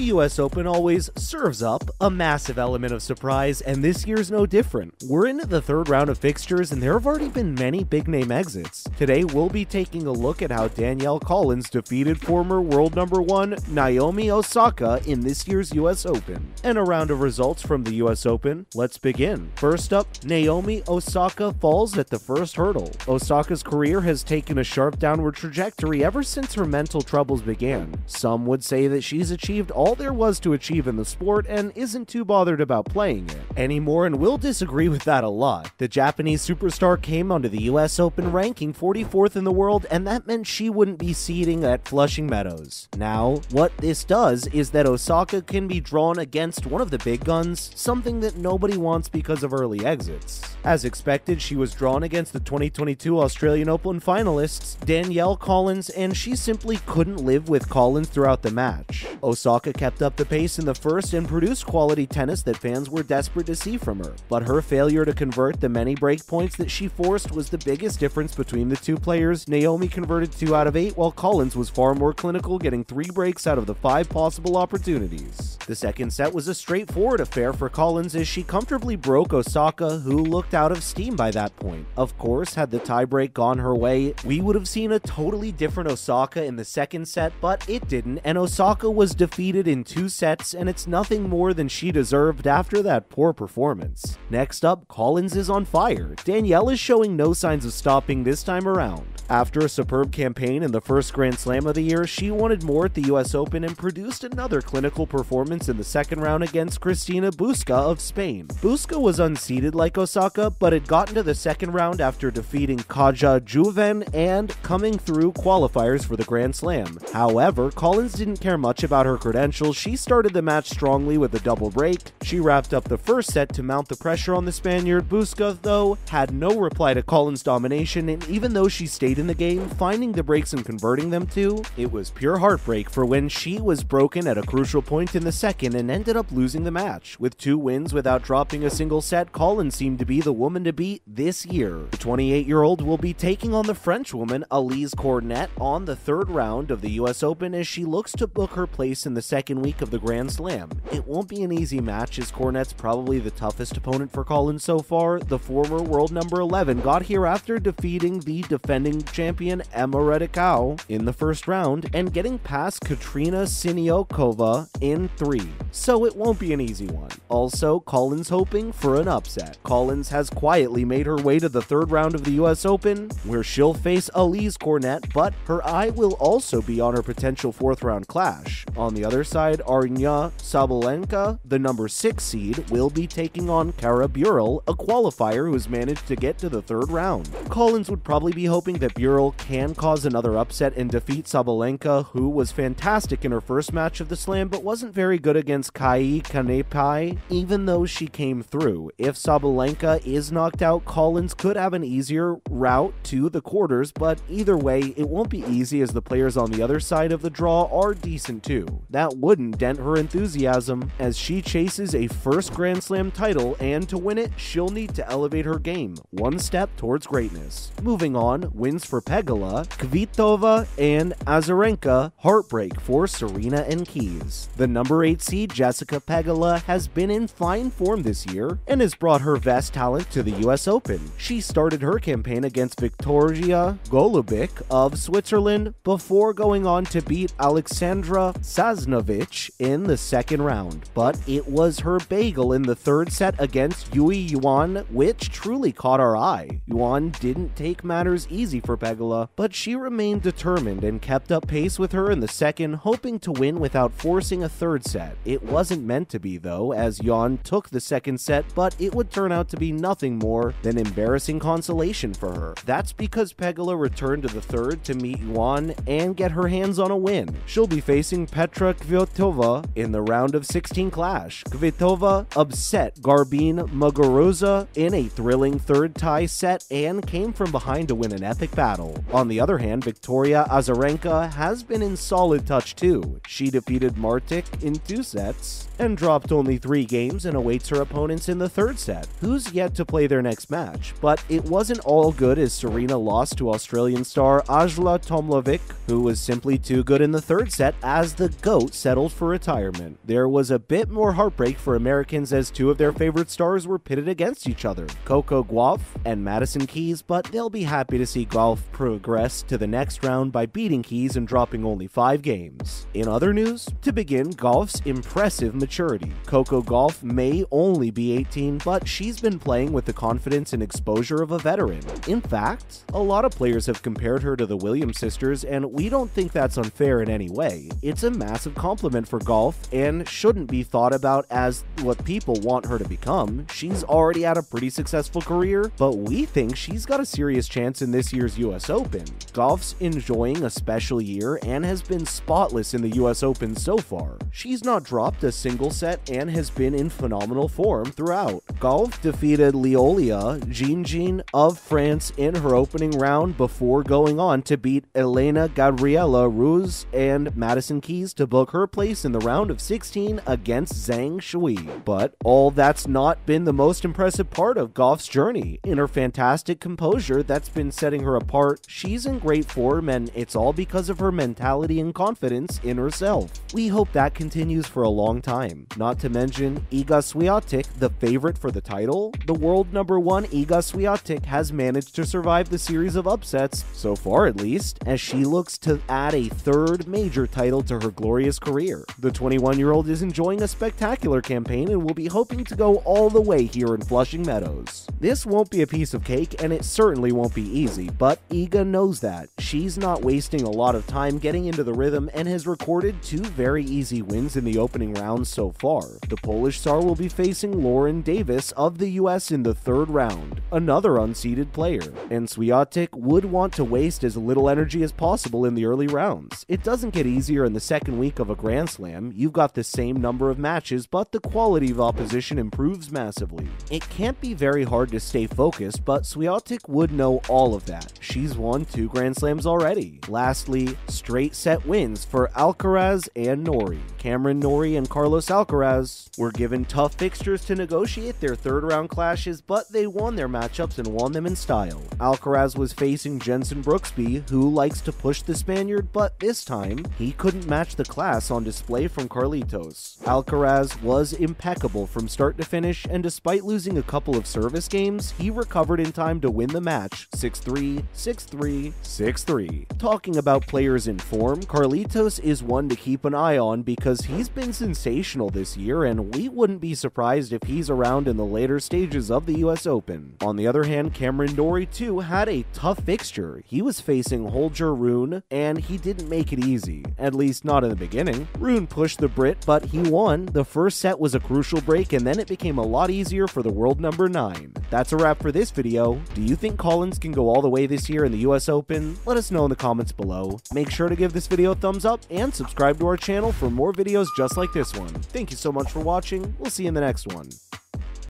The US Open always serves up a massive element of surprise, and this year's no different. We're into the third round of fixtures, and there have already been many big-name exits. Today, we'll be taking a look at how Danielle Collins defeated former world number 1 Naomi Osaka in this year's US Open. And a round of results from the US Open. Let's begin. First up, Naomi Osaka falls at the first hurdle. Osaka's career has taken a sharp downward trajectory ever since her mental troubles began. Some would say that she's achieved all there was to achieve in the sport and isn't too bothered about playing it anymore, and we'll disagree with that a lot. The Japanese superstar came onto the US Open ranking 44th in the world, and that meant she wouldn't be seeding at Flushing Meadows. Now, what this does is that Osaka can be drawn against one of the big guns, something that nobody wants because of early exits. As expected, she was drawn against the 2022 Australian Open finalists, Danielle Collins, and she simply couldn't live with Collins throughout the match. Osaka kept up the pace in the first and produced quality tennis that fans were desperate to see from her, but her failure to convert the many break points that she forced was the biggest difference between the two players. Naomi converted 2 out of 8, while Collins was far more clinical, getting 3 breaks out of the 5 possible opportunities. The second set was a straightforward affair for Collins as she comfortably broke Osaka, who looked out of steam by that point. Of course, had the tiebreak gone her way, we would have seen a totally different Osaka in the second set, but it didn't, and Osaka was defeated in 2 sets, and it's nothing more than she deserved after that poor performance. Next up, Collins is on fire. Danielle is showing no signs of stopping this time around. After a superb campaign in the first Grand Slam of the year, she wanted more at the US Open and produced another clinical performance in the second round against Cristina Bucsa of Spain. Bucsa was unseeded like Osaka, but had gotten to the second round after defeating Kaja Juven and coming through qualifiers for the Grand Slam. However, Collins didn't care much about her credentials. She started the match strongly with a double break. She wrapped up the first set to mount the pressure on the Spaniard. Bucsa, though, had no reply to Collins' domination, and even though she stayed in the game, finding the breaks and converting them too, it was pure heartbreak for when she was broken at a crucial point in the second and ended up losing the match. With 2 wins without dropping a single set, Collins seemed to be the woman to beat this year. The 28-year-old will be taking on the French woman Elise Cornet on the third round of the US Open as she looks to book her place in the second week of the Grand Slam. It won't be an easy match as Cornet's probably the toughest opponent for Collins so far. The former world number 11 got here after defeating the defending champion Emma Raducanu in the first round and getting past Katrina Siniakova in 3. So it won't be an easy one. Also, Collins hoping for an upset. Collins has quietly made her way to the third round of the US Open, where she'll face Elise Cornet, but her eye will also be on her potential 4th round clash. On the other side, Aryna Sabalenka, the number 6 seed, will be taking on Kara Burel, a qualifier who has managed to get to the third round. Collins would probably be hoping that Burel can cause another upset and defeat Sabalenka, who was fantastic in her first match of the Slam but wasn't very good against Kai Kanepi, even though she came through. If Sabalenka is knocked out, Collins could have an easier route to the quarters, but either way, it won't be easy as the players on the other side of the draw are decent too. That wouldn't dent her enthusiasm as she chases a first Grand Slam title, and to win it, she'll need to elevate her game one step towards greatness. Moving on, wins for Pegula, Kvitova, and Azarenka, heartbreak for Serena and Keys. The number 8 seed Jessica Pegula has been in fine form this year and has brought her best talent to the US Open. She started her campaign against Victoria Golubic of Switzerland before going on to beat Alexandra Sasnovich in the second round, but it was her bagel in the third set against Yui Yuan which truly caught our eye. Yuan didn't take matters easy for Pegula, but she remained determined and kept up pace with her in the second, hoping to win without forcing a third set. It wasn't meant to be though, as Yuan took the second set, but it would turn out to be nothing more than embarrassing consolation for her. That's because Pegula returned to the third to meet Yuan and get her hands on a win. She'll be facing Petra Kvitova in the round of 16 clash. Kvitova upset Garbine Muguruza in a thrilling third tie set and came from behind to win an epic battle. On the other hand, Victoria Azarenka has been in solid touch too. She defeated Martic in 2 sets and dropped only 3 games and awaits her opponents in the 3rd set, who's yet to play their next match. But it wasn't all good as Serena lost to Australian star Ajla Tomljanovic, who was simply too good in the 3rd set as the GOAT settled for retirement. There was a bit more heartbreak for Americans as 2 of their favorite stars were pitted against each other, Coco Gauff and Madison Keys, but they'll be happy to see Gauff progress to the next round by beating Keys and dropping only 5 games. In other news, to begin, Gauff's impressive maturity. Coco Gauff may only be 18, but she's been playing with the confidence and exposure of a veteran. In fact, a lot of players have compared her to the Williams sisters, and we don't think that's unfair in any way. It's a massive compliment for Gauff and shouldn't be thought about as what people want her to become. She's already had a pretty successful career, but we think she's got a serious chance in this year's US Open. Gauff's enjoying a special year and has been spotless in the US Open so far. She's not dropped a single set and has been in phenomenal form throughout. Gauff defeated Leolia Jean of France in her opening round before going on to beat Elena Gabriela Ruz and Madison Keys to book her place in the round of 16 against Zhang Shui. But all that's not been the most impressive part of Gauff's journey. In her fantastic composure that's been setting her apart, she's in great form and it's all because of her mentality and confidence in herself. We hope that continues for a long time. Not to mention Iga Swiatek, the favorite for the title. The world number 1 Iga Swiatek has managed to survive the series of upsets, so far at least, as she looks to add a 3rd major title to her glorious career. The 21-year-old is enjoying a spectacular campaign and will be hoping to go all the way here in Flushing Meadows. This won't be a piece of cake and it certainly won't be easy, but Iga knows that. She's not wasting a lot of time getting into the rhythm and has recorded 2 very easy wins in the opening rounds so far. The Polish star will be facing Lauren Davis of the US in the 3rd round, another unseeded player, and Swiatek would want to waste as little energy as possible in the early rounds. It doesn't get easier in the 2nd week of a Grand Slam. You've got the same number of matches, but the quality of opposition improves massively. It can't be very hard to stay focused, but Swiatek would know all of that. She's won 2 Grand Slams already. Lastly, straight set wins for Alcaraz and Norrie. Cameron Norrie and Carlos Alcaraz were given tough fixtures to negotiate their 3rd round clashes, but they won their matchups and won them in style. Alcaraz was facing Jenson Brooksby, who likes to push the Spaniard, but this time, he couldn't match the class on display from Carlitos. Alcaraz was impeccable from start to finish, and despite losing a couple of service games, he recovered in time to win the match 6-3, 6-3, 6-3. Talking about players in form, Carlitos is one to keep an eye on because he's been sensational this year, and we wouldn't be surprised if he's around in the later stages of the US Open. On the other hand, Cameron Norrie too had a tough fixture. He was facing Holger Rune, and he didn't make it easy, at least not in the beginning. Rune pushed the Brit, but he won. The first set was a crucial break, and then it became a lot easier for the world number 9. That's a wrap for this video. Do you think Collins can go all the way this year in the US Open? Let us know in the comments below. Make sure to give this video a thumbs up and subscribe to our channel for more videos just like this one. Thank you so much for watching. We'll see you in the next one.